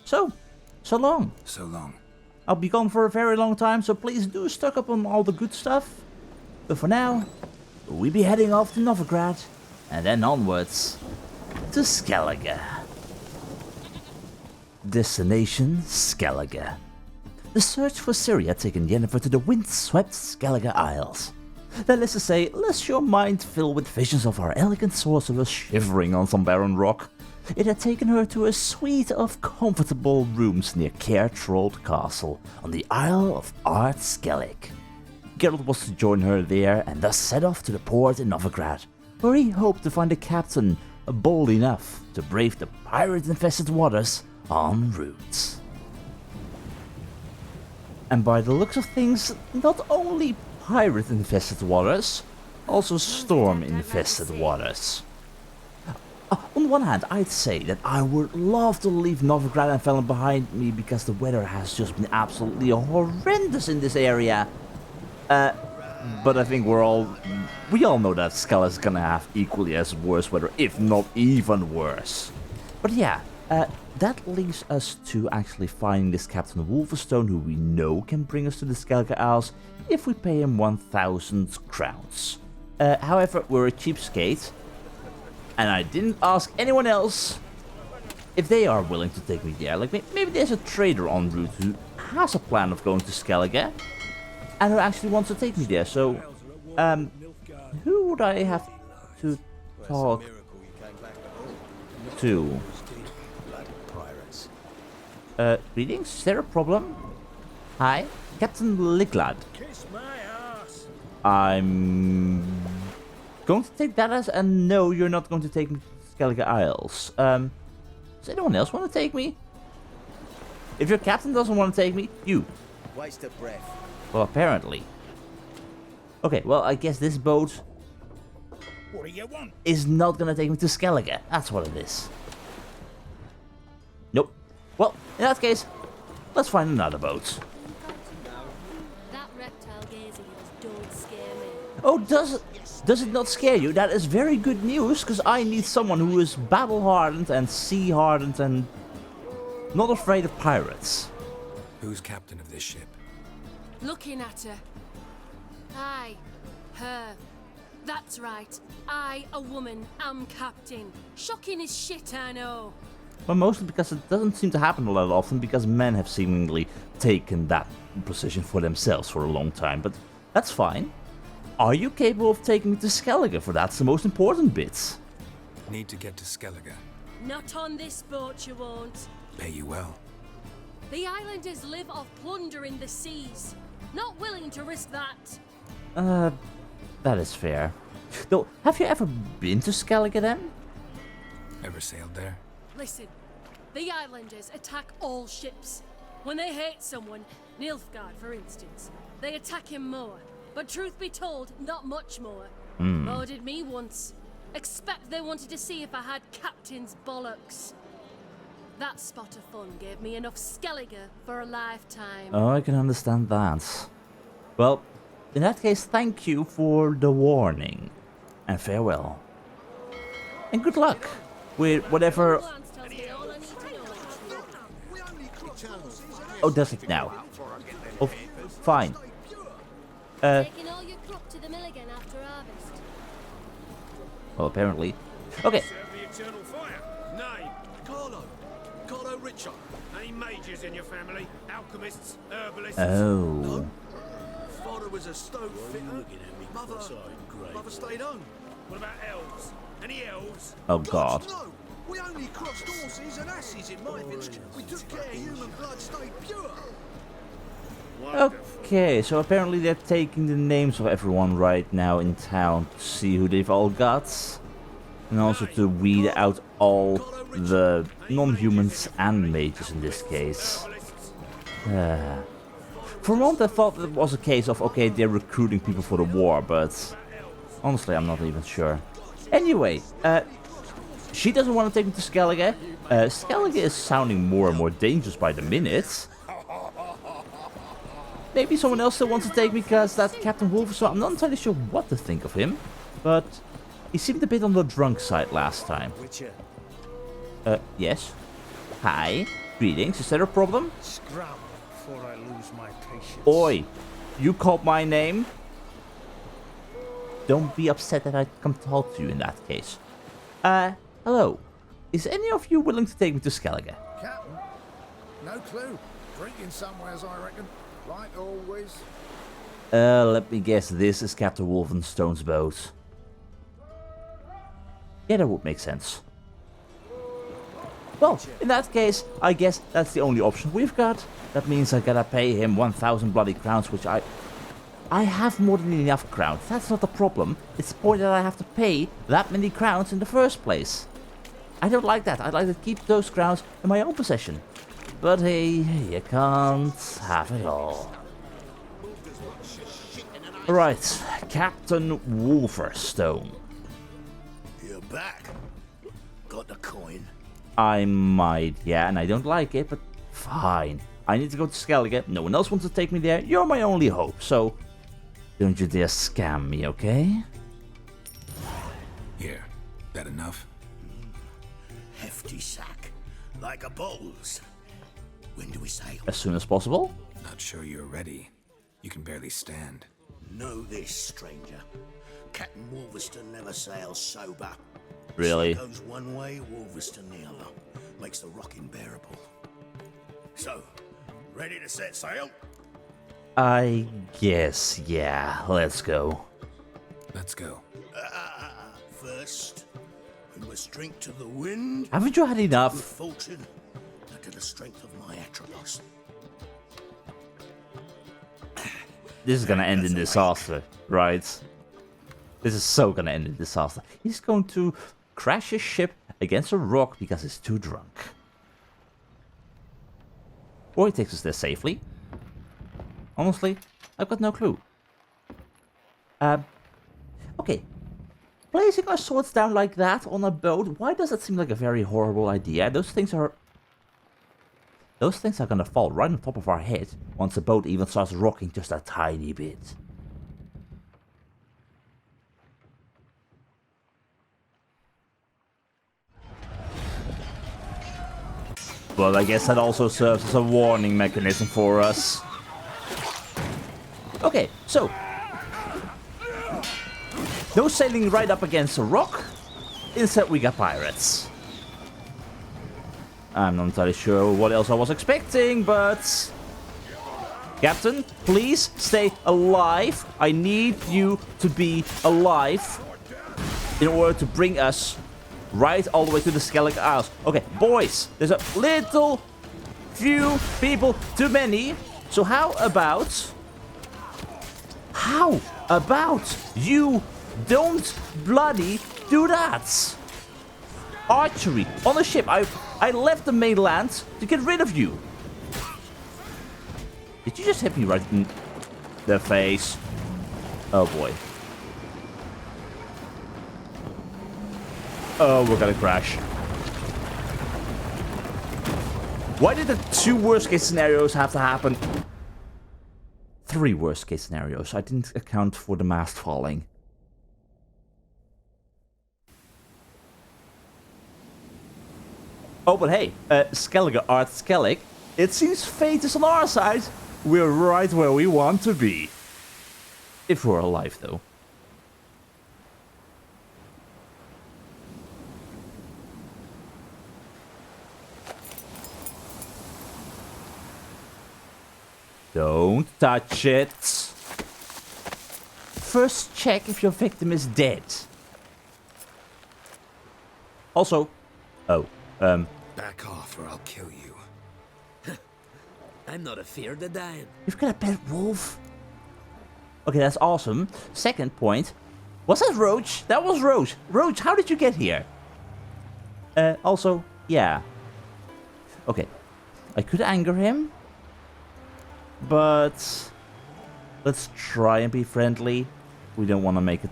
So long. So long. I'll be gone for a very long time, so please do stock up on all the good stuff. But for now, we'll be heading off to Novigrad, and then onwards to Skellige. Destination Skellige. The search for Ciri had taken Yennefer to the wind-swept Skellige Isles. That is to say, lest your mind fill with visions of our elegant sorceress shivering on some barren rock, it had taken her to a suite of comfortable rooms near Caer Trold Castle on the Isle of Ard Skellig. Geralt was to join her there and thus set off to the port in Novigrad, where he hoped to find a captain bold enough to brave the pirate-infested waters en route. And by the looks of things, not only pirate-infested waters, also storm-infested waters. On one hand, I'd say that I would love to leave Novigrad and Velen behind me because the weather has just been absolutely horrendous in this area. But I think we all know that Skellige is gonna have equally as worse weather, if not even worse. But yeah, that leaves us to actually finding this Captain Wolverstone, who we know can bring us to the Skellige Isles if we pay him 1,000 crowns. However, we're a cheapskate, and I didn't ask anyone else if they are willing to take me there. Like, maybe there's a trader en route who has a plan of going to Skellige, and who actually wants to take me there. So, who would I have to talk to? Greetings, is there a problem? Hi, Captain Liglad. I'm going to take that as a no, you're not going to take me to Skellige Isles. Does anyone else want to take me? If your captain doesn't want to take me, you. Waste of breath. Well, apparently. Okay, well, I guess this boat What do you want? is not going to take me to Skellige. That's what it is. Nope. Well, in that case, let's find another boat. That reptile gazing at us don't scare me. Oh, does it not scare you? That is very good news, because I need someone who is battle-hardened and sea-hardened and not afraid of pirates. Who's captain of this ship? Looking at her. I, her. That's right. I, a woman, am captain. Shocking as shit, I know. Well, mostly because it doesn't seem to happen a lot often, because men have seemingly taken that position for themselves for a long time, but that's fine. Are you capable of taking me to Skellige? For that's the most important bit. Need to get to Skellige. Not on this boat, you won't. Pay you well. The islanders live off plunder in the seas. Not willing to risk that. That is fair. Though, have you ever been to Skellige then? Ever sailed there? Listen, the islanders attack all ships. When they hate someone, Nilfgaard for instance, they attack him more. But truth be told, not much more. Murdered me once. Expect they wanted to see if I had captain's bollocks. That spot of fun gave me enough Skellige for a lifetime. Oh, I can understand that. Well, in that case, thank you for the warning. And farewell. And good luck with whatever... Glance tells me all I need to know. Oh, does it now? Oh, fine. Taking all your crop to the mill again after harvest. Well, apparently. Okay. Serve the eternal fire. Name? Carlo Richer. Any mages in your family? Alchemists? Herbalists? Oh. Father was a stone fitter. Mother stayed home. What about elves? Any elves? Oh, God. No, we only crossed horses and asses in my village. We took care human blood stayed pure. Okay, so apparently they're taking the names of everyone right now in town to see who they've all got. And also to weed out all the non-humans and mages in this case. For a moment I thought it was a case of, okay, they're recruiting people for the war, but honestly I'm not even sure. Anyway, she doesn't want to take me to Skellige. Skellige is sounding more and more dangerous by the minute. Maybe someone else still wants to take me because that Captain Wolverstone, I'm not entirely sure what to think of him, but he seemed a bit on the drunk side last time. Richer. Yes. Hi. Greetings, is there a problem? Scram before I lose my patience. Oi, you called my name? Don't be upset that I come talk to you in that case. Hello. Is any of you willing to take me to Skellige? Captain? No clue. Drinking somewheres, I reckon. Like always. Let me guess, this is Captain Wolverstone's boat. Yeah, that would make sense. Well, in that case, I guess that's the only option we've got. That means I gotta pay him 1,000 bloody crowns, which I have more than enough crowns. That's not the problem. It's the point that I have to pay that many crowns in the first place. I don't like that. I'd like to keep those crowns in my own possession. But hey, you can't have it all. Alright, Captain Wolverstone. You're back. Got the coin. I might, yeah, and I don't like it, but fine. I need to go to Skellige. No one else wants to take me there. You're my only hope, so don't you dare scam me, okay? Here. That enough? Hefty sack. Like a bowls. When do we sail? As soon as possible. Not sure you're ready. You can barely stand. Know this, stranger. Captain Wolverstone never sails sober. Really? Sun goes one way, Wolverstone the other. Makes the rocking bearable. So, ready to set sail? I guess, yeah. Let's go. Let's go. First, we must drink to the wind. Haven't you had enough? Good fortune, and to the strength of my Atropos. This is gonna end in disaster, right? This is so gonna end in disaster. He's going to crash his ship against a rock because he's too drunk. Or he takes us there safely. Honestly, I've got no clue. Okay. Placing our swords down like that on a boat, why does that seem like a very horrible idea? Those things are gonna fall right on top of our head once the boat even starts rocking just a tiny bit. Well, I guess that also serves as a warning mechanism for us. Okay, so no sailing right up against a rock. Instead, we got pirates. I'm not entirely sure what else I was expecting, but Captain, please stay alive. I need you to be alive in order to bring us right all the way to the Skellige Isles. Okay, boys, there's a little few people too many. So how about you don't bloody do that? Archery on a ship. I left the mainland to get rid of you. Did you just hit me right in the face? Oh boy. Oh, we're gonna crash. Why did the 2 worst case scenarios have to happen? 3 worst case scenarios. I didn't account for the mast falling. Oh, but hey, Skellige Art Skellig. It seems fate is on our side. We're right where we want to be. If we're alive, though. Don't touch it. First check if your victim is dead. Also, Back off or I'll kill you. I'm not afeard of dying. you've got a pet wolf. Okay, that's awesome. Second point. Was that Roach? That was Roach. Roach, how did you get here? Also, yeah. Okay. I could anger him. But let's try and be friendly. We don't want to make it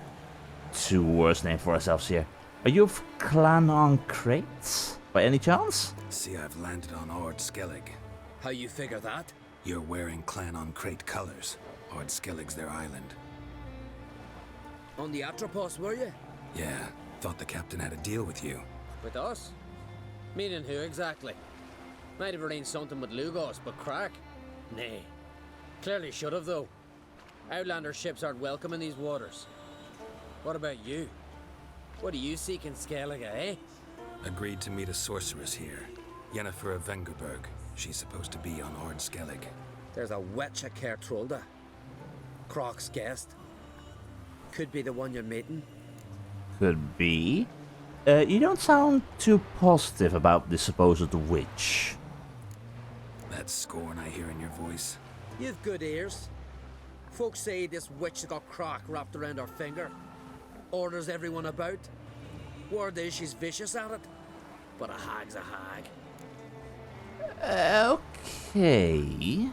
too worse name for ourselves here. Are you of Clan on Crate? By any chance? See, I've landed on Ord Skellig. How you figure that? You're wearing Clan on Crate colors. Ord Skellig's their island. On the Atropos, were you? Yeah, thought the captain had a deal with you. With us? Meaning who exactly? Might have arranged something with Lugos, but crack? Nay. Clearly should have, though. Outlander ships aren't welcome in these waters. What about you? What do you seek in Skellige, eh? Agreed to meet a sorceress here. Yennefer of Vengerberg. She's supposed to be on Ord Skellige. There's a witch at Kertrolda. Croc's guest. Could be the one you're meeting. Could be. You don't sound too positive about this supposed witch. That scorn I hear in your voice. You've good ears. Folks say this witch has got Croc wrapped around her finger. Orders everyone about. Word is she's vicious at it. But a hag's a hag. Okay.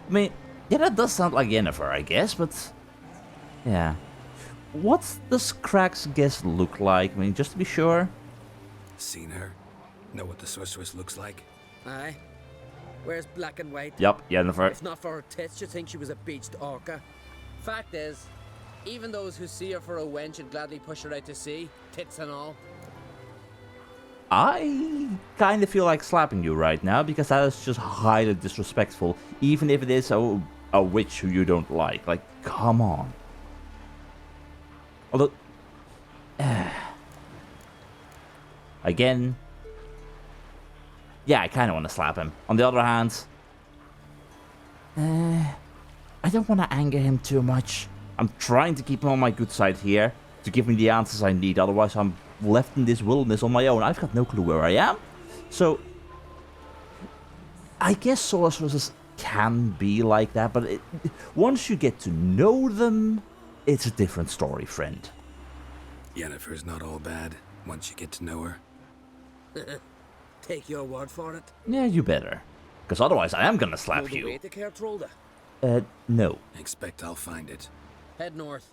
I mean, yeah, that does sound like Yennefer, I guess, but... Yeah. What does Crac's guest look like? I mean, just to be sure. Seen her? Know what the sorceress looks like? Aye. Wears black and white. Yup, Yennefer. If not for her tits, you'd think she was a beached orca. Fact is, even those who see her for a wench would gladly push her out to sea, tits and all. I kind of feel like slapping you right now, because that is just highly disrespectful, even if it is a witch who you don't like. Like, come on. Although... Again... Yeah, I kind of want to slap him. On the other hand... I don't want to anger him too much. I'm trying to keep him on my good side here, to give me the answers I need, otherwise I'm left in this wilderness on my own. I've got no clue where I am. So... I guess sorceresses can be like that, but once you get to know them, it's a different story, friend. Yennefer's not all bad, once you get to know her. Take your word for it. Yeah, you better. Because otherwise I am gonna slap Know the you. way to Kertrolda? No. Expect I'll find it. Head north.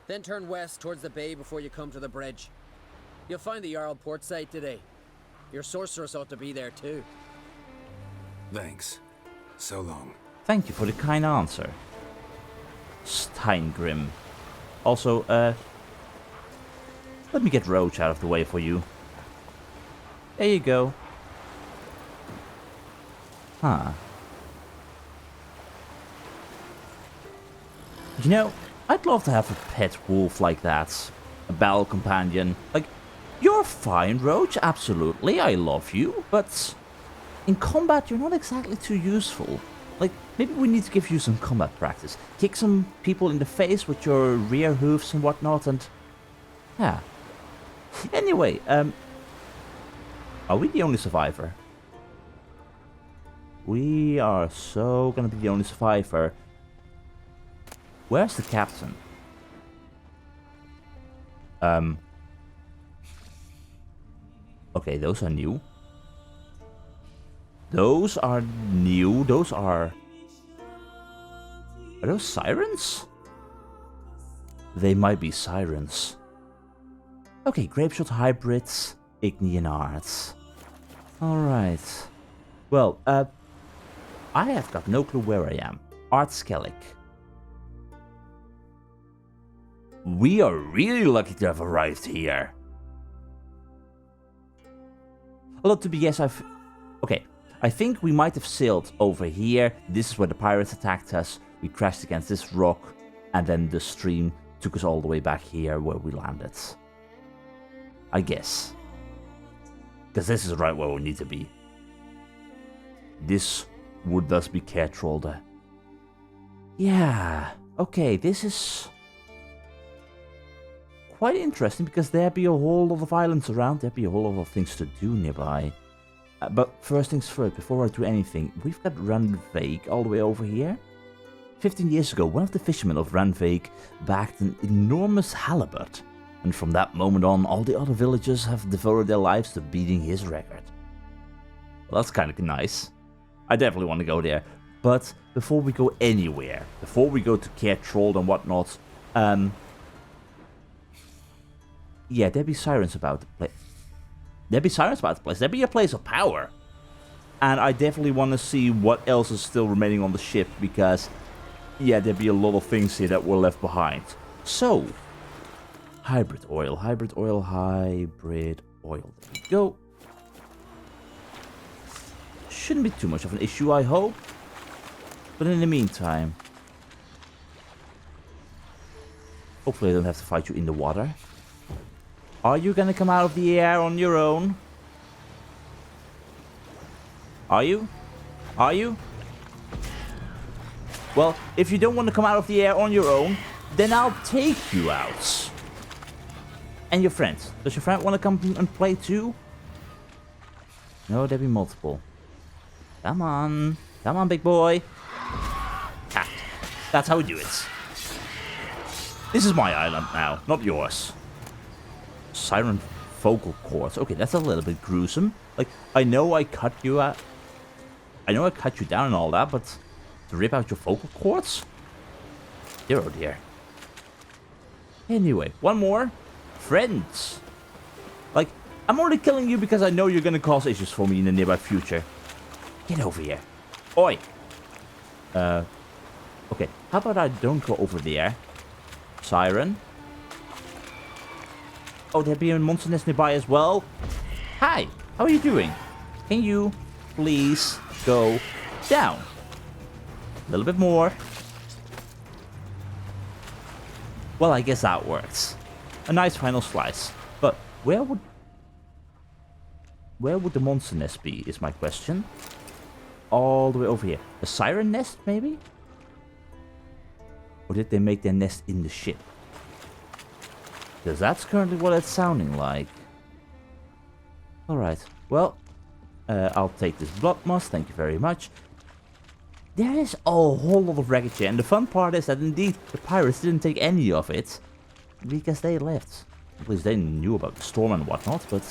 Then turn west towards the bay before you come to the bridge. You'll find the Jarl port site today. Your sorceress ought to be there too. Thanks. So long. Thank you for the kind answer. Steingrim. Also, let me get Roach out of the way for you. There you go. Huh. You know, I'd love to have a pet wolf like that. A battle companion. Like, you're fine, Roach, absolutely, I love you, but in combat you're not exactly too useful. Like, maybe we need to give you some combat practice. Kick some people in the face with your rear hoofs and whatnot, and... yeah. Anyway, are we the only survivor? We are so gonna be the only survivor. Where's the captain? Okay, those are new. Those are new. Those are... Are those sirens? They might be sirens. Okay, Grapeshot hybrids, Ignian arts. Alright. Well, I have got no clue where I am. Ord Skellige. We are really lucky to have arrived here. Although, to be yes, okay, I think we might have sailed over here. This is where the pirates attacked us. We crashed against this rock. And then the stream took us all the way back here where we landed. I guess. Because this is right where we need to be. This would thus be Kertrolda. Yeah, okay, this is... quite interesting, because there'd be a whole lot of islands around, there'd be a whole lot of things to do nearby. But first things first, before I do anything, we've got Rannvaig all the way over here. 15 years ago, one of the fishermen of Rannvaig bagged an enormous halibut, and from that moment on, all the other villagers have devoted their lives to beating his record. Well, that's kind of nice. I definitely want to go there. But before we go anywhere, before we go to Kertrolda and whatnot, yeah, there'd be sirens about the place. There'd be sirens about the place. There'd be a place of power. And I definitely want to see what else is still remaining on the ship, because, yeah, there'd be a lot of things here that were left behind. So, hybrid oil, hybrid oil, hybrid oil. There we go. shouldn't be too much of an issue, I hope. But in the meantime, hopefully I don't have to fight you in the water. Are you gonna come out of the air on your own? Are you? Are you? Well, if you don't want to come out of the air on your own, then I'll take you out. And your friend. Does your friend want to come and play too? No, there'll be multiple. Come on. Come on, big boy. Ah, that's how we do it. This is my island now, not yours. Siren vocal cords. Okay, that's a little bit gruesome. Like, I know I cut you out. I know I cut you down and all that, but to rip out your vocal cords? Dear oh dear. Anyway, one more. Friends. Like, I'm only killing you because I know you're gonna cause issues for me in the nearby future. Get over here. Oi. Okay, how about I don't go over there? Siren. Oh, there'd be a monster nest nearby as well. Hi, how are you doing? Can you please go down? A little bit more. Well, I guess that works. A nice final slice. But where would the monster nest be, is my question. All the way over here. A siren nest, maybe? Or did they make their nest in the ship? Because that's currently what it's sounding like. Alright, well, I'll take this blood moss, thank you very much. There is a whole lot of wreckage here, and the fun part is that indeed the pirates didn't take any of it. Because they left. At least they knew about the storm and whatnot, but...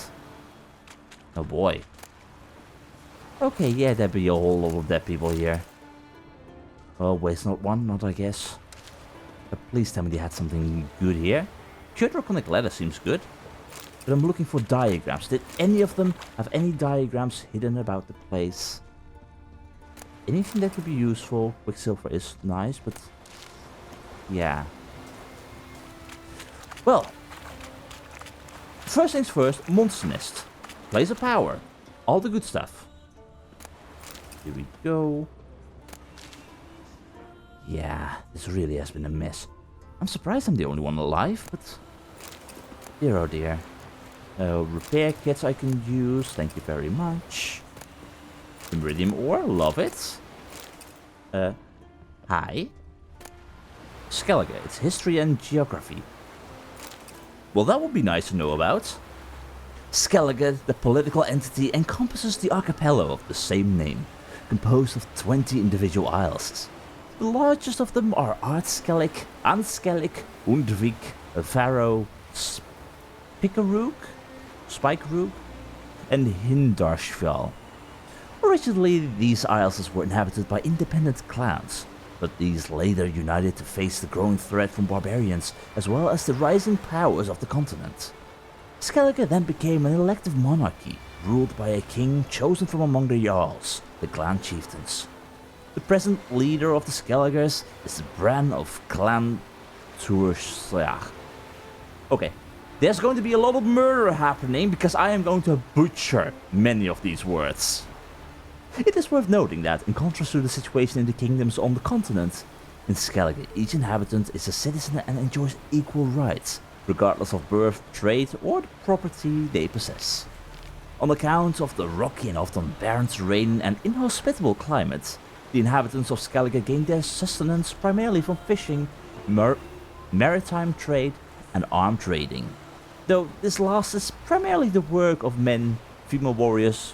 oh boy. Okay, yeah, there'd be a whole lot of dead people here. Well, waste not one, not I guess. But please tell me they had something good here. Cured Draconic Leather seems good. But I'm looking for diagrams. Did any of them have any diagrams hidden about the place? Anything that could be useful. Quicksilver is nice, but... yeah. Well. First things first, Monster Nest. Place of power. All the good stuff. Here we go. Yeah, this really has been a mess. I'm surprised I'm the only one alive, but... dear oh dear. Repair kits I can use, thank you very much. Iridium ore, love it. Hi. Skellige, it's history and geography. Well, that would be nice to know about. Skellige, the political entity, encompasses the archipelago of the same name, composed of 20 individual isles. The largest of them are Skellige, Skellige, Undvik, Faro, Spikerook, and Hindarsfjall. Originally, these isles were inhabited by independent clans, but these later united to face the growing threat from barbarians, as well as the rising powers of the continent. Skellige then became an elective monarchy, ruled by a king chosen from among the Jarls, the clan chieftains. The present leader of the Skelligers is Bran of Clan Tursslag. Okay, there's going to be a lot of murder happening because I am going to butcher many of these words. It is worth noting that, in contrast to the situation in the kingdoms on the continent, in Skellige each inhabitant is a citizen and enjoys equal rights, regardless of birth, trade, or the property they possess. On account of the rocky and often barren terrain and inhospitable climate, the inhabitants of Skellige gain their sustenance primarily from fishing, maritime trade, and armed raiding. Though this last is primarily the work of men, female warriors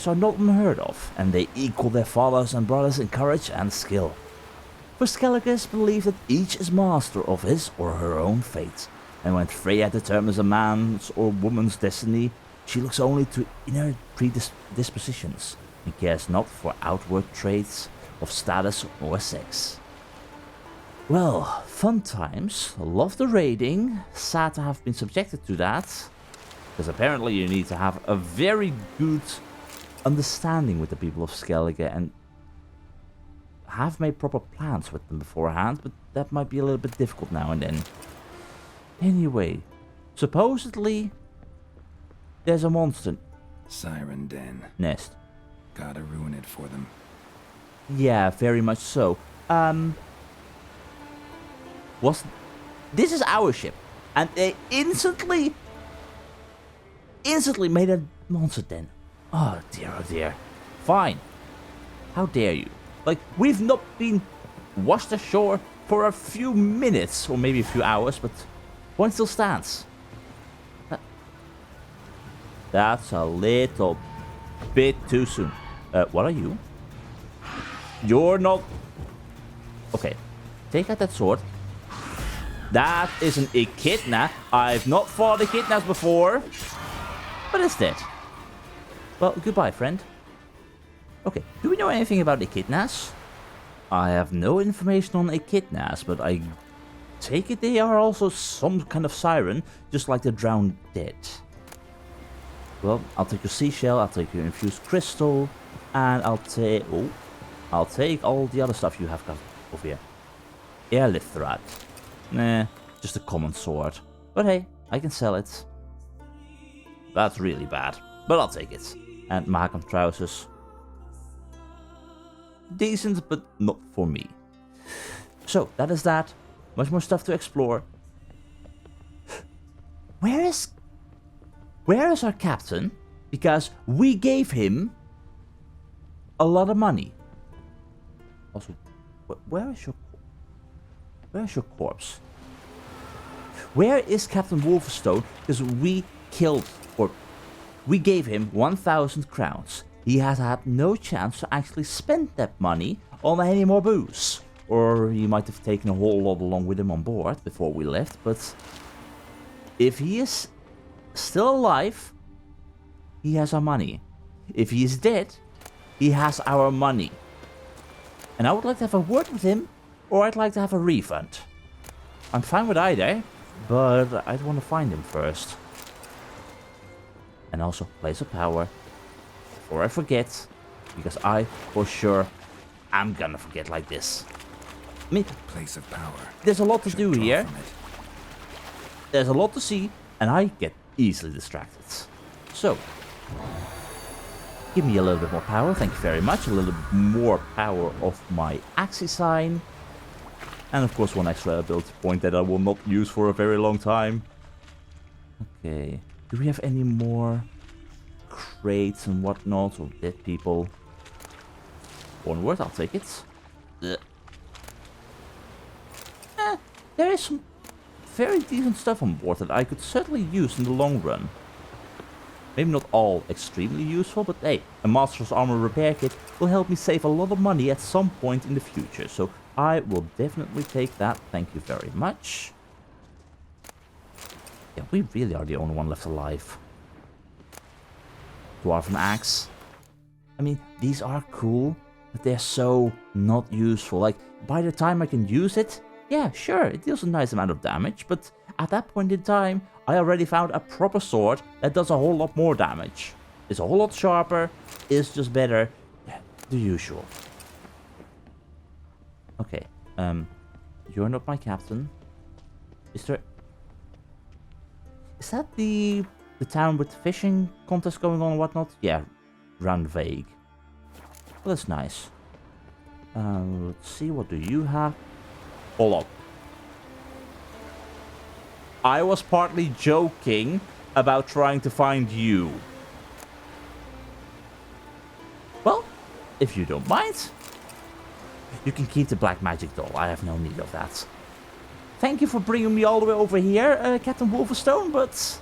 are not unheard of, and they equal their fathers and brothers in courage and skill. For Skelligers believe that each is master of his or her own fate, and when Freya determines a man's or woman's destiny, she looks only to inner predispositions and cares not for outward traits of status or sex. Well, fun times, love the raiding, sad to have been subjected to that, because apparently you need to have a very good understanding with the people of Skellige and have made proper plans with them beforehand, but that might be a little bit difficult now and then. Anyway, supposedly There's a monster Siren Den. nest. Gotta ruin it for them. Yeah, very much so. This is our ship, and they instantly made a monster den. Oh dear, oh dear. Fine. How dare you? Like, we've not been washed ashore for a few minutes, or maybe a few hours, but point still stands. That's a little bit too soon. What are you? You're not... Okay, take out that sword. That is an echidna. I've not fought echidnas before, but it's dead. Well, goodbye, friend. Okay, do we know anything about echidnas? I have no information on echidnas, but I take it they are also some kind of siren, just like the drowned dead. Well, I'll take your seashell, I'll take your infused crystal, and I'll take all the other stuff you have got over here. Airlift rod. Nah, just a common sword. But hey, I can sell it. That's really bad, but I'll take it. And Mahakam trousers. Decent, but not for me. So, that is that. Much more stuff to explore. Where is our captain? Because we gave him a lot of money. Also, where is your corpse? Where is Captain Wolverstone? Because we gave him 1,000 crowns. He has had no chance to actually spend that money on any more booze. Or he might have taken a whole lot along with him on board before we left, but if he is still alive, he has our money. If he is dead, he has our money. And I would like to have a word with him, or I'd like to have a refund. I'm fine with either, but I'd want to find him first. And also, place of power. Before I forget, because I, for sure, am gonna forget like this. I mean, Place of power. there's a lot to do Draw here. from it. There's a lot to see, and I get easily distracted. So, give me a little bit more power, thank you very much. A little bit more power of my Axis sign. And of course one extra ability point that I will not use for a very long time. Okay, do we have any more crates and whatnot, or dead people? Onward, I'll take it. There is some very decent stuff on board that I could certainly use in the long run. Maybe not all extremely useful, but hey, a Master's Armor repair kit will help me save a lot of money at some point in the future. So I will definitely take that. Thank you very much. Yeah, we really are the only one left alive. Dwarven axe. I mean, these are cool, but they're so not useful. Like, by the time I can use it, yeah, sure, it deals a nice amount of damage, but at that point in time, I already found a proper sword that does a whole lot more damage. It's a whole lot sharper, it's just better. Yeah, the usual. Okay, you're not my captain. Is that the town with the fishing contest going on and whatnot? Yeah, Rannvaig. Well, that's nice. Let's see, what do you have? Hold up. I was partly joking about trying to find you. Well, if you don't mind, you can keep the black magic doll. I have no need of that. Thank you for bringing me all the way over here, Captain Wolverstone, but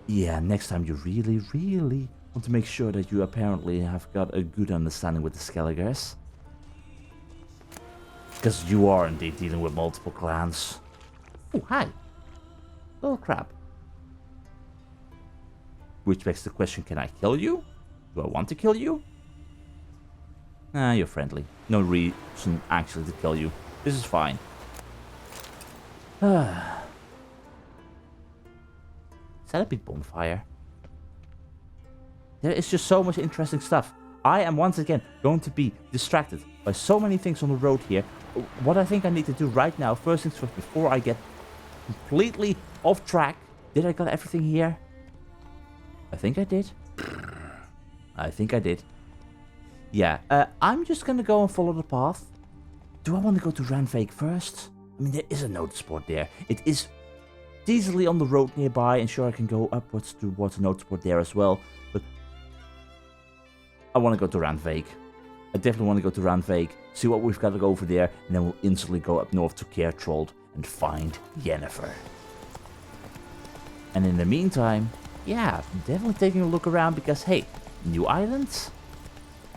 yeah, next time you really, really want to make sure that you apparently have got a good understanding with the Skellige Isles. Because you are indeed dealing with multiple clans. Oh, hi. Little crab. Which begs the question, can I kill you? Do I want to kill you? Nah, you're friendly. No reason actually to kill you. This is fine. Is that a big bonfire? There is just so much interesting stuff. I am once again going to be distracted by so many things on the road here. What I think I need to do right now, first things first, before I get completely off track. Did I got everything here? I think I did. I think I did. Yeah, I'm just gonna go and follow the path. Do I want to go to Rannvaig first? I mean, there is a notice board there. It is easily on the road nearby, and sure, I can go upwards towards the notice board there as well. But I want to go to Rannvaig. I definitely want to go to Rannvaig, see what we've got to go over there, and then we'll instantly go up north to Kertrold and find Yennefer. And in the meantime, yeah, definitely taking a look around because, hey, new islands,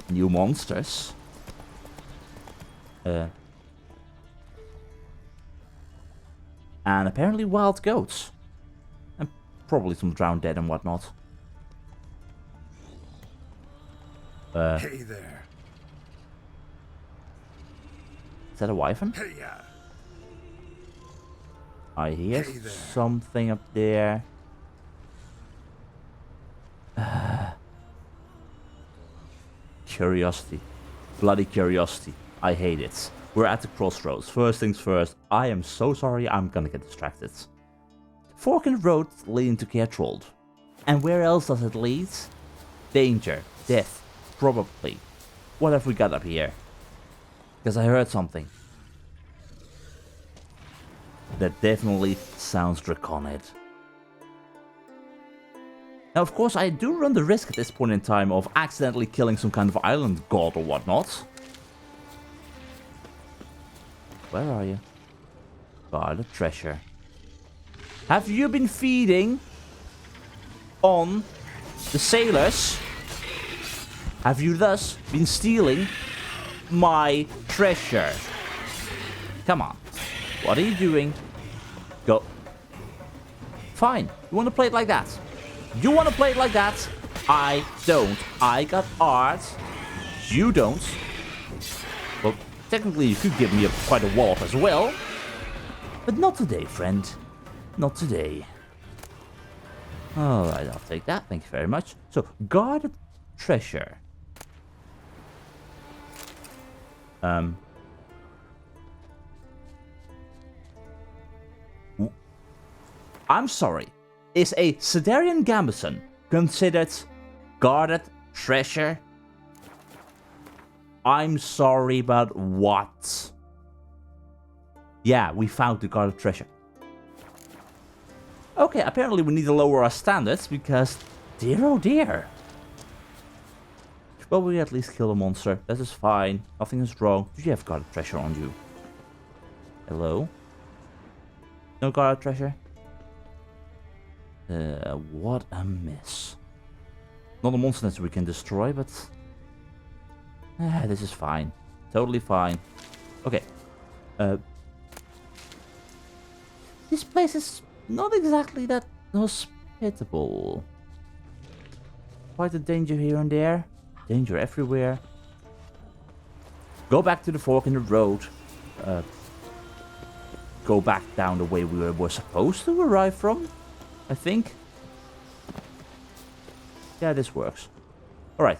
new monsters. And apparently wild goats. And probably some drowned dead and whatnot. Hey there. Is that a wyvern? Hey, I hear Hey there. something up there. Curiosity. Bloody curiosity. I hate it. We're at the crossroads. First things first, I am so sorry I'm gonna get distracted. Fork in the road leading to Kertrold. And where else does it lead? Danger. Death. Probably. What have we got up here? Because I heard something. That definitely sounds draconic. Now, of course, I do run the risk at this point in time of accidentally killing some kind of island god or whatnot. Where are you? Guard the treasure. Have you been feeding on the sailors? Have you thus been stealing my treasure? Come on. What are you doing? Go. Fine. You want to play it like that? You want to play it like that? I don't. I got art. You don't. Well, technically you could give me quite a wallop as well. But not today, friend. Not today. Alright, I'll take that. Thank you very much. So, guarded treasure. I'm sorry. Is a Sidarian Gambeson considered guarded treasure? I'm sorry, but what? Yeah, we found the guarded treasure. Okay, apparently we need to lower our standards because, dear oh dear. Well, we at least kill a monster. That is fine. Nothing is wrong. Do you have guarded treasure on you? Hello? No guarded treasure? What a mess. Not a monster that we can destroy, but... this is fine. Totally fine. Okay. This place is not exactly that hospitable. Quite a danger here and there. Danger everywhere. Go back to the fork in the road. Go back down the way we were supposed to arrive from. I think. Yeah, this works. Alright.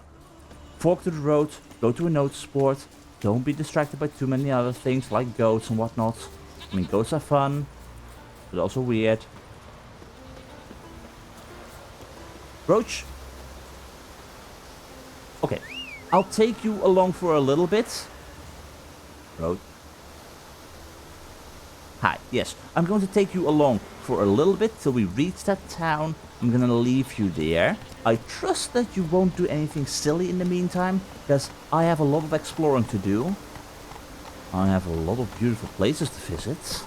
Fork to the road. Go to a notice board. Don't be distracted by too many other things like goats and whatnot. I mean, goats are fun, but also weird. Roach. Okay. I'll take you along for a little bit. Roach. Hi, yes, I'm going to take you along for a little bit till we reach that town. I'm gonna leave you there. I trust that you won't do anything silly in the meantime, because I have a lot of exploring to do. I have a lot of beautiful places to visit.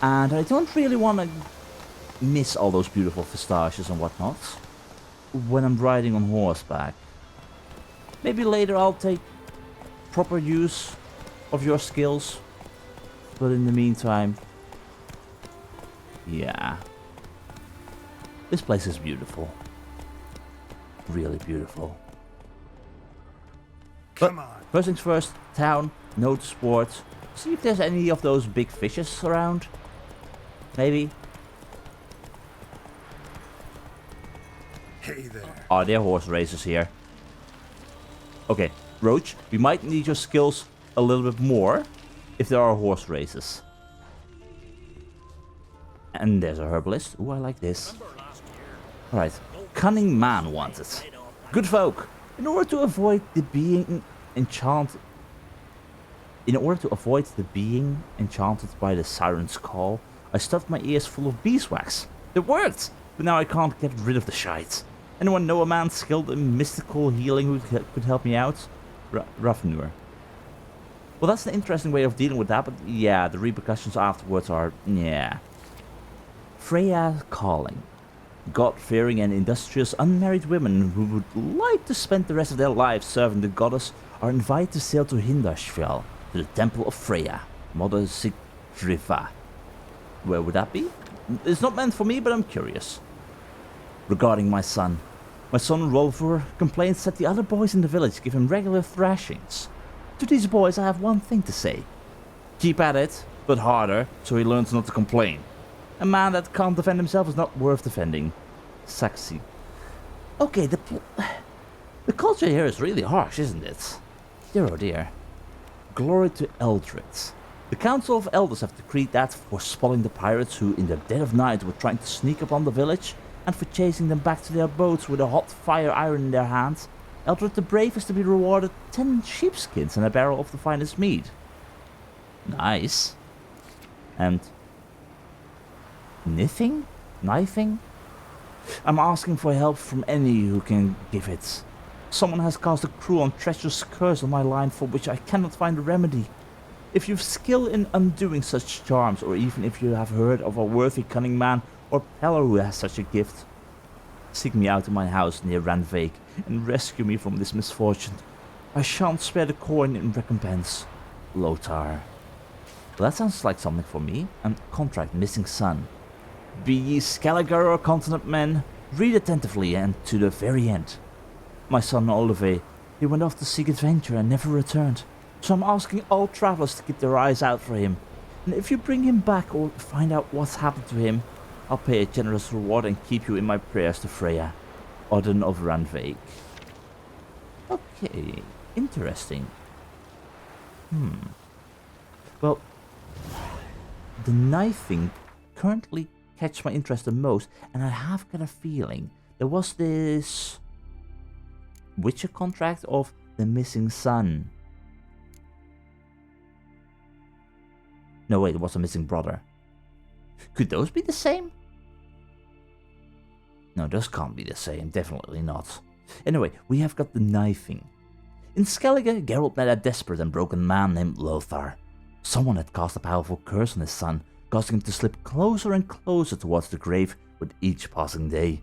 And I don't really want to miss all those beautiful pistachios and whatnot when I'm riding on horseback. Maybe later I'll take proper use of your skills. But in the meantime, yeah. This place is beautiful. Really beautiful. Come on. First things first, town, notice board. See if there's any of those big fishes around. Maybe. Hey there. Are there horse races here? Okay, Roach, we might need your skills a little bit more if there are horse races. And there's a herbalist. Ooh, I like this. Alright. Cunning man wanted. Good folk. In order to avoid the being enchanted by the siren's call, I stuffed my ears full of beeswax. It worked! But now I can't get rid of the shite. Anyone know a man skilled in mystical healing who could help me out? Rannvaig. Well, that's an interesting way of dealing with that, but yeah, the repercussions afterwards are, yeah. Freya calling. God-fearing and industrious unmarried women who would like to spend the rest of their lives serving the goddess are invited to sail to Hindarsfjall, to the temple of Freya, Mother Sigdrifa. Where would that be? It's not meant for me, but I'm curious. Regarding my son Rolfur complains that the other boys in the village give him regular thrashings. To these boys I have one thing to say. Keep at it, but harder, so he learns not to complain. A man that can't defend himself is not worth defending. Saxy. Okay, the culture here is really harsh, isn't it? Dear oh dear. Glory to Eldred. The Council of Elders have decreed that for spoiling the pirates who in the dead of night were trying to sneak upon the village, and for chasing them back to their boats with a hot fire iron in their hands, Eldred the Brave is to be rewarded 10 sheepskins and a barrel of the finest mead. Nice. And Nithing? I'm asking for help from any who can give it. Someone has cast a cruel and treacherous curse on my line for which I cannot find a remedy. If you've skill in undoing such charms, or even if you have heard of a worthy cunning man or peddler who has such a gift, seek me out in my house near Rannvaig and rescue me from this misfortune. I shan't spare the coin in recompense. Lothar. Well, that sounds like something for me. And contract missing son. Be ye Skellige or continent men, read attentively and to the very end. My son Olive, he went off to seek adventure and never returned. So I'm asking all travelers to keep their eyes out for him. And if you bring him back or find out what's happened to him, I'll pay a generous reward and keep you in my prayers to Freya, Odin of Rannvaig. Okay, interesting. Well, the Nithing currently catch my interest the most, and I have got a feeling there was this Witcher contract of the missing son. No, wait, it was a missing brother. Could those be the same? No, those can't be the same. Definitely not. Anyway, we have got the Nithing. In Skellige, Geralt met a desperate and broken man named Lothar. Someone had cast a powerful curse on his son, causing him to slip closer and closer towards the grave with each passing day.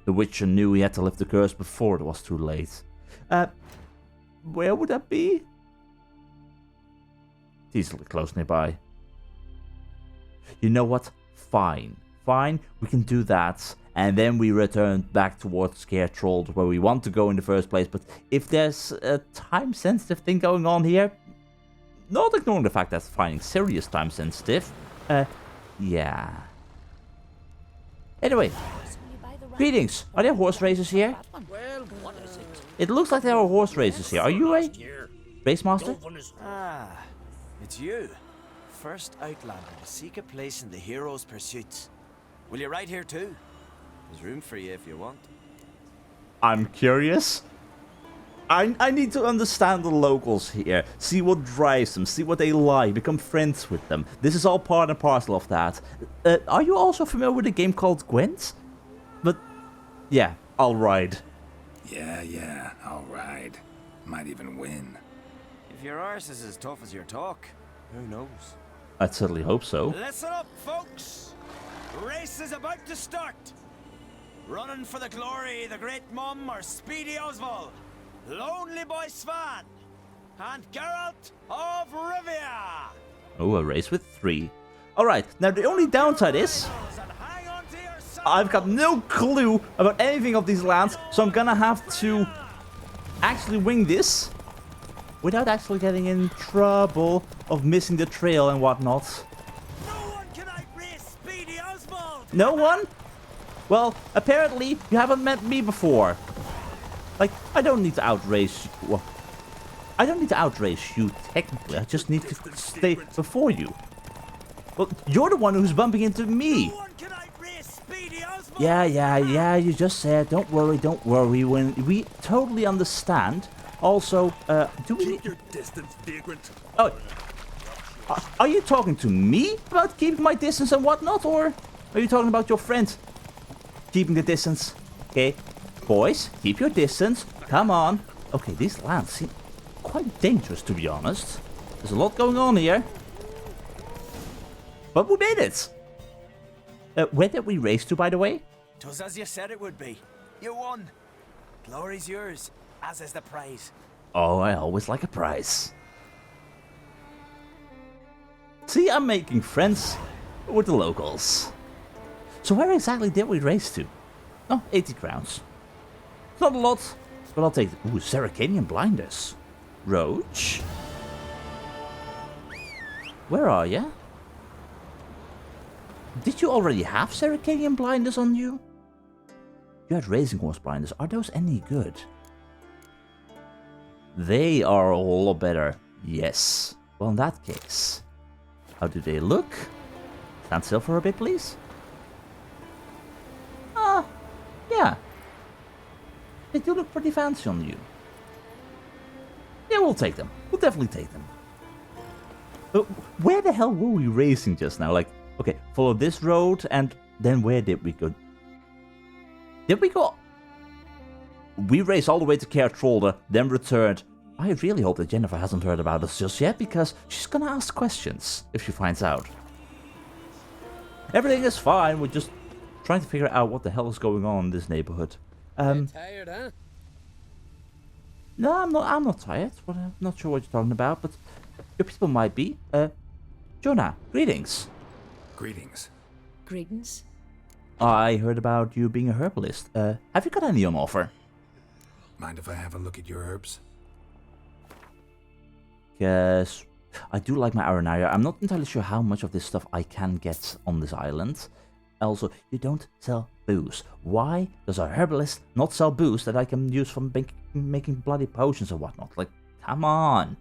The Witcher knew he had to lift the curse before it was too late. Where would that be? Easily close nearby. You know what? Fine, we can do that. And then we return back towards Scaretroll, where we want to go in the first place. But if there's a time-sensitive thing going on here, not ignoring the fact that finding serious time-sensitive, yeah. Anyway, greetings. Are there horse races here? Well, what is it? It looks like there are horse races here. Are you a race master? Ah, it's you. First Outlander to seek a place in the hero's pursuits. Will you ride here too? There's room for you if you want. I'm curious. I need to understand the locals here. See what drives them. See what they like. Become friends with them. This is all part and parcel of that. Are you also familiar with a game called Gwent? But, yeah, I'll ride. Yeah, I'll ride. Might even win. If your arse is as tough as your talk, who knows? I'd certainly hope so. Listen up, folks! Race is about to start! Running for the glory, the great mum or Speedy Oswald, Lonely Boy Svan, and Geralt of Rivia! Oh, a race with 3. Alright, now the only downside is I've got no clue about anything of these lands, so I'm gonna have to actually wing this without actually getting in trouble of missing the trail and whatnot. No one can outrace Speedy Oswald! No one? Well, apparently you haven't met me before. Like, I don't need to outrace you. Well, I don't need to outrace you technically. I just need to stay before you. Well, you're the one who's bumping into me. No one can outrace Speedy Oswald! Yeah, you just said, don't worry, when we totally understand. Also, do we... Keep your distance, vagrant. Oh, are you talking to me about keeping my distance and whatnot, or are you talking about your friend keeping the distance? Okay, boys, keep your distance, come on. Okay, these lands seem quite dangerous, to be honest. There's a lot going on here. But we made it! Where did we race to, by the way? 'Twas as you said it would be. You won. Glory's yours, as is the prize. Oh, I always like a prize. See, I'm making friends with the locals. So where exactly did we race to? Oh, 80 crowns. Not a lot, but I'll take it. Ooh, Seracanian blinders. Roach? Where are you? Did you already have Seracanian blinders on you? You had racing horse blinders. Are those any good? They are a lot better. Yes. Well, in that case, how do they look? Stand still for a bit, please. Yeah. They do look pretty fancy on you. Yeah, we'll take them. We'll definitely take them. Where the hell were we racing just now? Like, okay, follow this road, and then where did we go? Did we go? We raced all the way to Caertrolda, then returned. I really hope that Jennifer hasn't heard about us just yet, because she's gonna ask questions if she finds out. Everything is fine, we're just trying to figure out what the hell is going on in this neighborhood. Tired, huh? No, I'm not tired, but I'm not sure what you're talking about, but your people might be. Jonah, greetings. Greetings. Greetings. I heard about you being a herbalist. Have you got any on offer? Mind if I have a look at your herbs? Yes, I do like my Aranaya. I'm not entirely sure how much of this stuff I can get on this island. Also, you don't sell booze. Why does a herbalist not sell booze that I can use for making bloody potions or whatnot? Like, come on.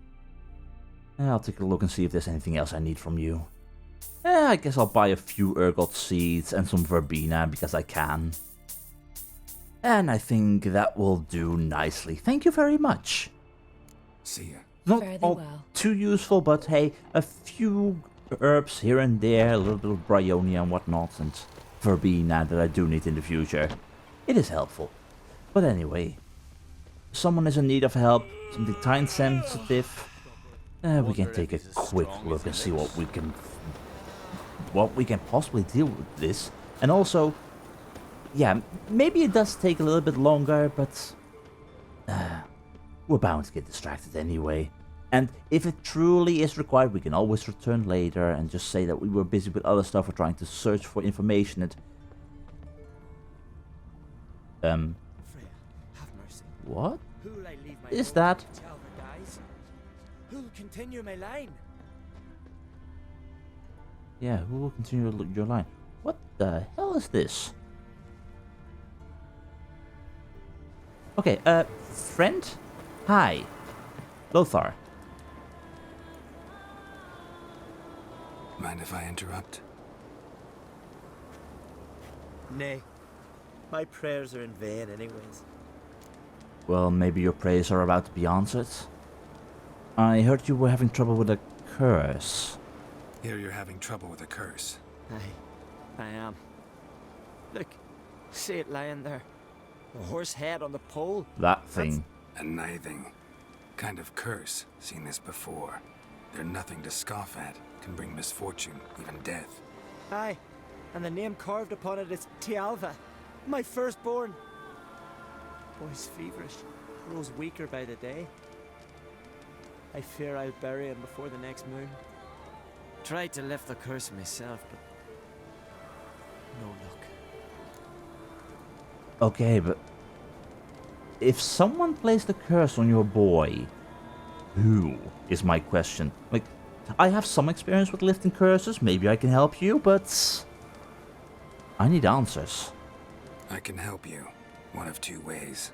I'll take a look and see if there's anything else I need from you. I guess I'll buy a few ergot seeds and some verbena because I can. And I think that will do nicely. Thank you very much. See ya. Not Fairly all well. too useful, but hey, a few herbs here and there, a little bit of bryonia and whatnot, and verbena that I do need in the future. It is helpful. But anyway, someone is in need of help, something time sensitive. We can take a quick look and see what we can possibly deal with this. And also, yeah, maybe it does take a little bit longer, but we're bound to get distracted anyway. And if it truly is required, we can always return later and just say that we were busy with other stuff or trying to search for information and... Freya, have mercy. What Who'll I leave my is lord that? to tell her guys? Who'll continue my line? Yeah, who will continue your line? What the hell is this? Okay, friend? Hi. Lothar. Mind if I interrupt? Nay. My prayers are in vain anyways. Well, maybe your prayers are about to be answered. I heard you were having trouble with a curse. Here you're having trouble with a curse. I am. Look, see it lying there. A horse head on the pole. That thing. A Nithing. Kind of curse. Seen this before. They're nothing to scoff at. Can bring misfortune, even death. Aye, and the name carved upon it is Tialva, my firstborn. Boy's feverish, grows weaker by the day. I fear I'll bury him before the next moon. Tried to lift the curse myself, but no luck. Okay, but if someone placed a curse on your boy, who is my question? Like, I have some experience with lifting curses, maybe I can help you, but I need answers. I can help you. One of two ways.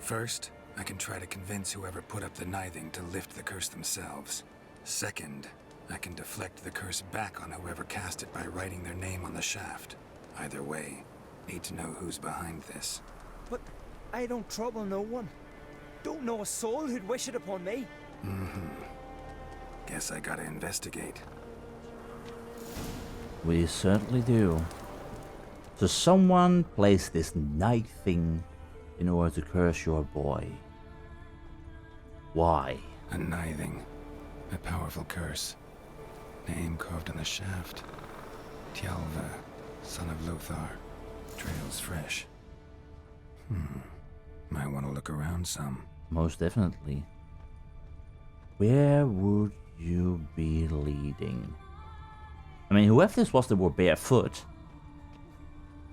First, I can try to convince whoever put up the Nithing to lift the curse themselves. Second, I can deflect the curse back on whoever cast it by writing their name on the shaft. Either way, need to know who's behind this. But I don't trouble no one. Don't know a soul who'd wish it upon me. Guess I gotta investigate. We certainly do. So someone placed this Nithing in order to curse your boy. Why? A Nithing. A powerful curse. Name carved on the shaft. Tjalva, son of Lothar. Trails fresh. Might want to look around some. Most definitely. Where would you be leading? I mean, whoever this was, they were barefoot.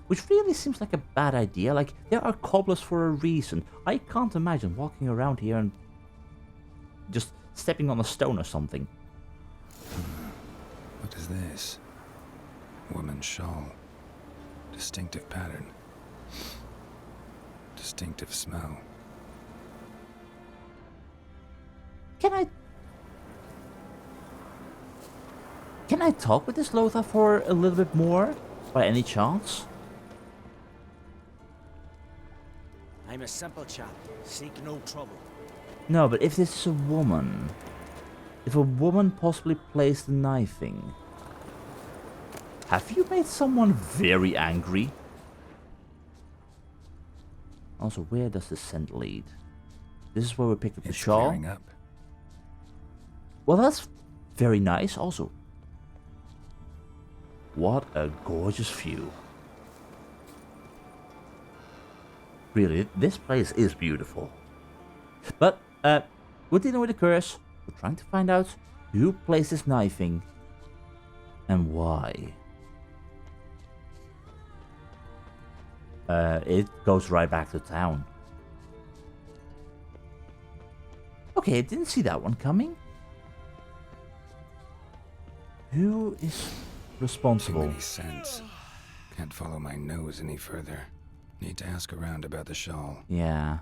Which really seems like a bad idea. Like, there are cobblers for a reason. I can't imagine walking around here and just stepping on a stone or something. What is this? Woman's shawl. Distinctive pattern. Distinctive smell. Can I talk with this Lothar for a little bit more? By any chance? I'm a simple chap. Seek no trouble. No, but if this is a woman... If a woman possibly placed the Nithing... Have you made someone very angry? Also, where does the scent lead? This is where we picked up the shawl. Clearing up. Well, that's very nice also. What a gorgeous view. Really, this place is beautiful. But, we're dealing with a curse. We're trying to find out who placed this Nithing and why. It goes right back to town. Okay, I didn't see that one coming. Who is responsible? Too many scents. Can't follow my nose any further. Need to ask around about the shawl. Yeah.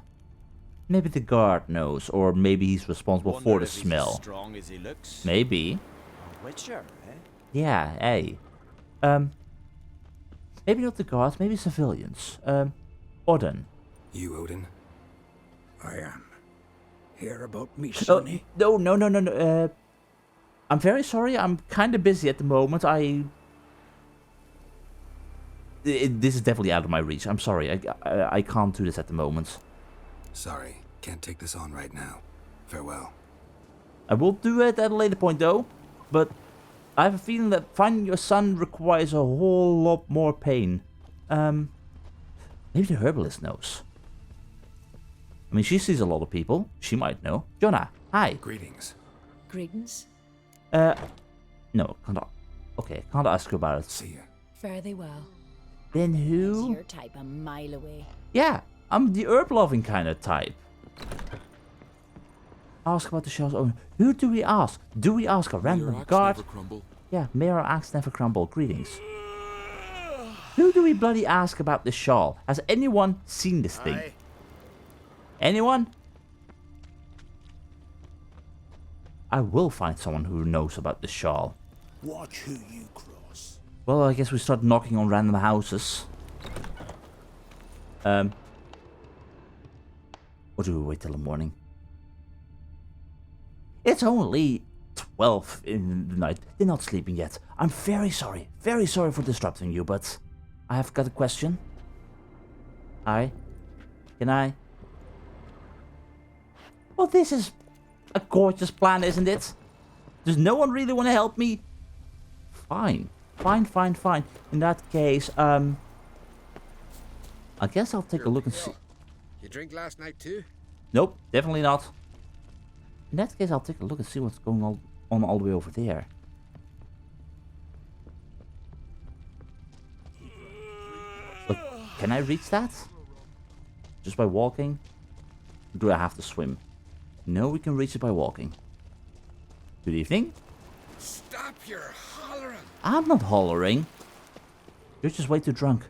Maybe the guard knows, or maybe he's responsible for the smell. Strong as he looks. Maybe. A witcher, eh? Yeah, hey. Maybe not the guards, maybe civilians. Odin. You, Odin? I am. Hear about me, Oh, sonny? no. I'm very sorry, I'm kind of busy at the moment. This is definitely out of my reach. I'm sorry, I can't do this at the moment. Sorry, can't take this on right now. Farewell. I will do it at a later point though, but I have a feeling that finding your son requires a whole lot more pain. Maybe the herbalist knows. I mean, she sees a lot of people. She might know. Jonah, hi. Greetings. Greetings. No, can't ask her about it. See ya. Fare thee well. Then Is who? your type a mile away? Yeah, I'm the herb-loving kind of type. Ask about the shell's owner. Who do we ask? Do we ask a random guard? Yeah, may our axe never crumble. Greetings. Who do we bloody ask about this shawl? Has anyone seen this thing? Aye. Anyone? I will find someone who knows about the shawl. Watch who you cross. Well, I guess we start knocking on random houses. Or do we wait till the morning? It's only 12 in the night. They're not sleeping yet. I'm very sorry for disrupting you, but I have got a question. Hi? Can I? Well, this is a gorgeous plan, isn't it? Does no one really want to help me? Fine. In that case, I guess I'll take a look and see. You drink last night too? Nope, definitely not. In that case, I'll take a look and see what's going on all the way over there. Look, can I reach that? Just by walking? Or do I have to swim? No, we can reach it by walking. Good evening. Stop your hollering! I'm not hollering. You're just way too drunk.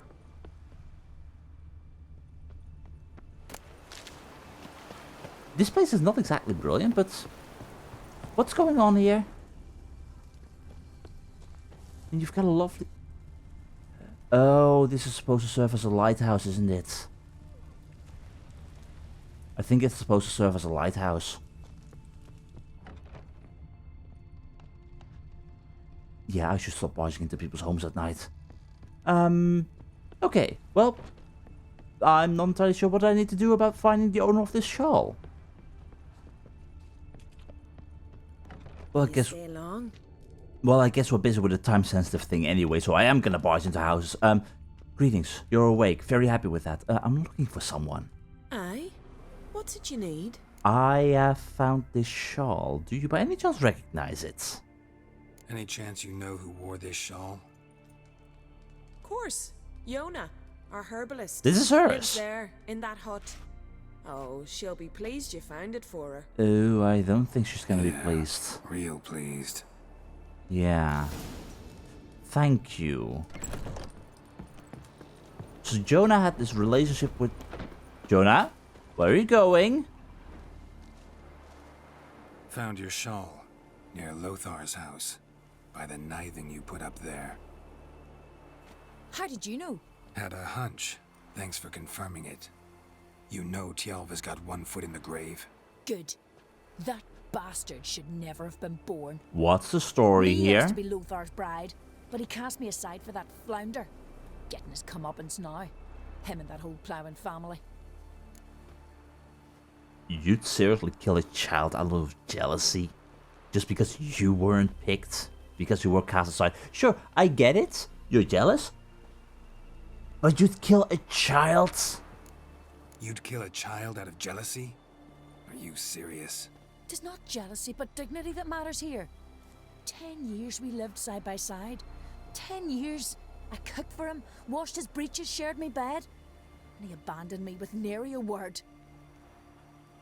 This place is not exactly brilliant, but what's going on here? And you've got a lovely... Oh, this is supposed to serve as a lighthouse, isn't it? I think it's supposed to serve as a lighthouse. Yeah, I should stop barging into people's homes at night. Okay, well, I'm not entirely sure what I need to do about finding the owner of this shawl. Well, I guess... Stay long. Well, I guess we're busy with a time-sensitive thing anyway, so I am gonna barge into houses. Greetings. You're awake. Very happy with that. I'm looking for someone. Aye? What's it you need? I found this shawl. Do you by any chance recognize it? Any chance you know who wore this shawl? Of course. Yona, our herbalist. This is Lives hers. there, in that hut. Oh, she'll be pleased you found it for her. Oh, I don't think she's gonna be pleased. Real pleased. Yeah. Thank you. So Jonah had this relationship with... Jonah? Where are you going? Found your shawl near Lothar's house by the Nithing you put up there. How did you know? Had a hunch. Thanks for confirming it. You know Tjalva's got one foot in the grave. Good. That bastard should never have been born. What's the story He here? used to be Lothar's bride, but he cast me aside for that flounder. Getting his comeuppance now. Him and that whole ploughing family. You'd seriously kill a child out of jealousy? Just because you weren't picked? Because you were cast aside? Sure, I get it. You're jealous. But you'd kill a child? You'd kill a child out of jealousy? Are you serious? Tis not jealousy, but dignity that matters here. 10 years we lived side by side. 10 years. I cooked for him, washed his breeches, shared my bed. And he abandoned me with nary a word.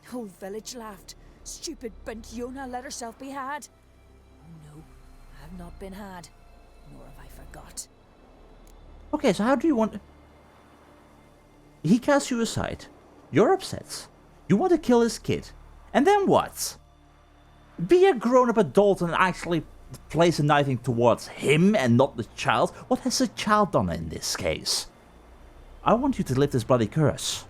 Whole village laughed. Stupid bint Yona let herself be had. Oh no, I have not been had. Nor have I forgot. Okay, so how do you want... He casts you aside. You're upset. You want to kill his kid. And then what? Be a grown-up adult and actually place a knifing towards him and not the child. What has the child done in this case? I want you to lift this bloody curse.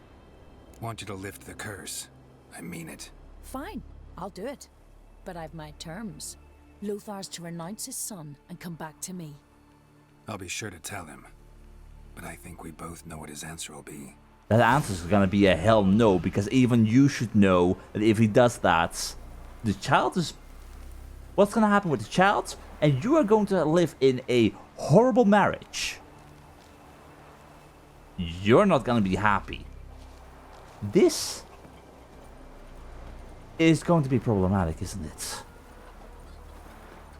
Want you to lift the curse. I mean it. Fine, I'll do it. But I've my terms. Lothar's to renounce his son and come back to me. I'll be sure to tell him. But I think we both know what his answer will be. That answer is gonna be a hell no, because even you should know that if he does that, the child is... What's gonna happen with the child? And you are going to live in a horrible marriage. You're not gonna be happy. This is going to be problematic, isn't it?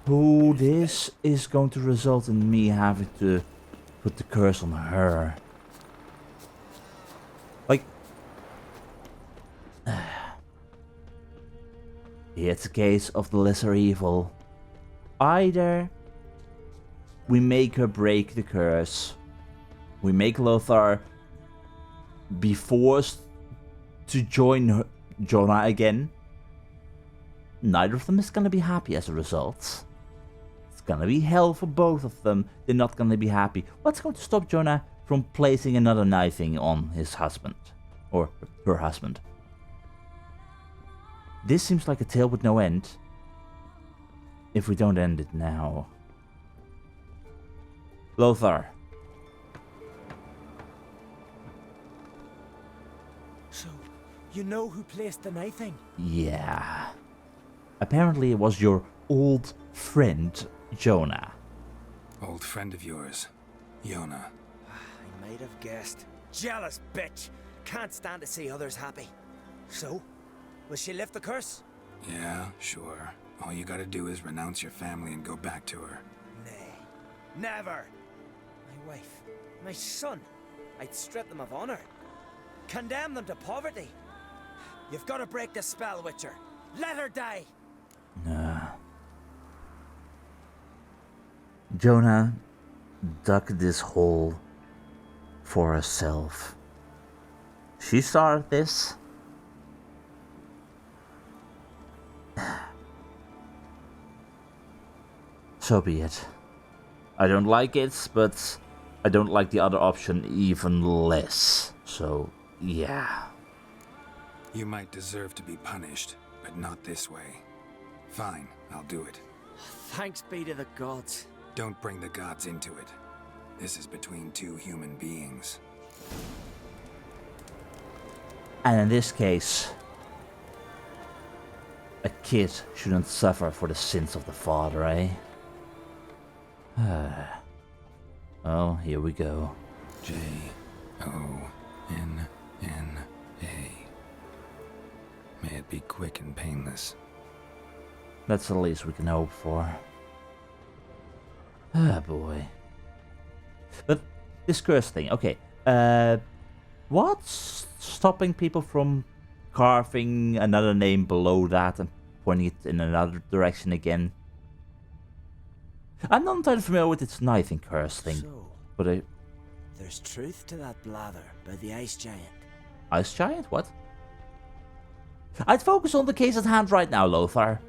Oh, this is going to result in me having to put the curse on her. Like... It's a case of the lesser evil. Either we make her break the curse, we make Lothar be forced to join Jonah again. Neither of them is gonna be happy as a result. It's gonna be hell for both of them. They're not gonna be happy. What's going to stop Jonah from placing another knifing on his husband? Or her husband? This seems like a tale with no end. If we don't end it now. Lothar. So, you know who placed the knifing? Yeah. Apparently it was your old friend, Jonah. Old friend of yours, Yona. I might have guessed. Jealous bitch! Can't stand to see others happy. So, will she lift the curse? Yeah, sure. All you gotta do is renounce your family and go back to her. Nay. Never! My wife, my son. I'd strip them of honor. Condemn them to poverty. You've got to break the spell, Witcher. Let her die! Nah. Jonah dug this hole for herself. She started this. So be it. I don't like it, but I don't like the other option even less. So, yeah. You might deserve to be punished, but not this way. Fine, I'll do it. Thanks be to the gods. Don't bring the gods into it. This is between two human beings. And in this case, a kid shouldn't suffer for the sins of the father, eh? Oh, here we go. J-O-N-N-A. May it be quick and painless. That's the least we can hope for. Ah, boy. But this curse thing, okay. What's stopping people from carving another name below that and pointing it in another direction again? I'm not entirely familiar with its Nithing curse thing, So, but there's truth to that blather by the ice giant. Ice Giant? What? I'd focus on the case at hand right now, Lothar.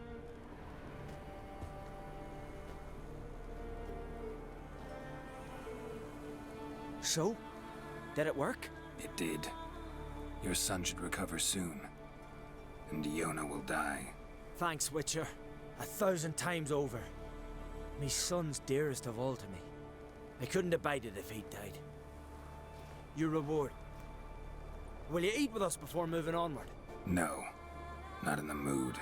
So, did it work? It did. Your son should recover soon. And Iona will die. Thanks, Witcher. 1,000 times over. Me son's dearest of all to me. I couldn't abide it if he died. Your reward. Will you eat with us before moving onward? No. Not in the mood.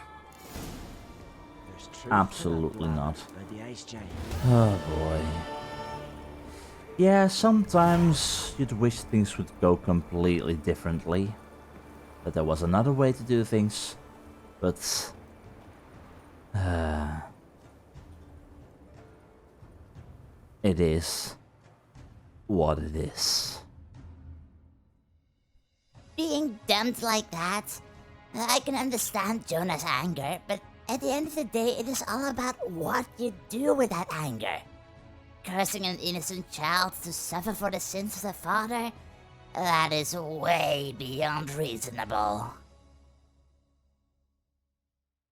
There's truth Absolutely to that not. blather by the ice giant. Oh boy. Yeah, sometimes you'd wish things would go completely differently. That there was another way to do things. But... it is what it is. Being dumped like that, I can understand Jonah's anger, but at the end of the day, it is all about what you do with that anger. Cursing an innocent child to suffer for the sins of the father? That is way beyond reasonable.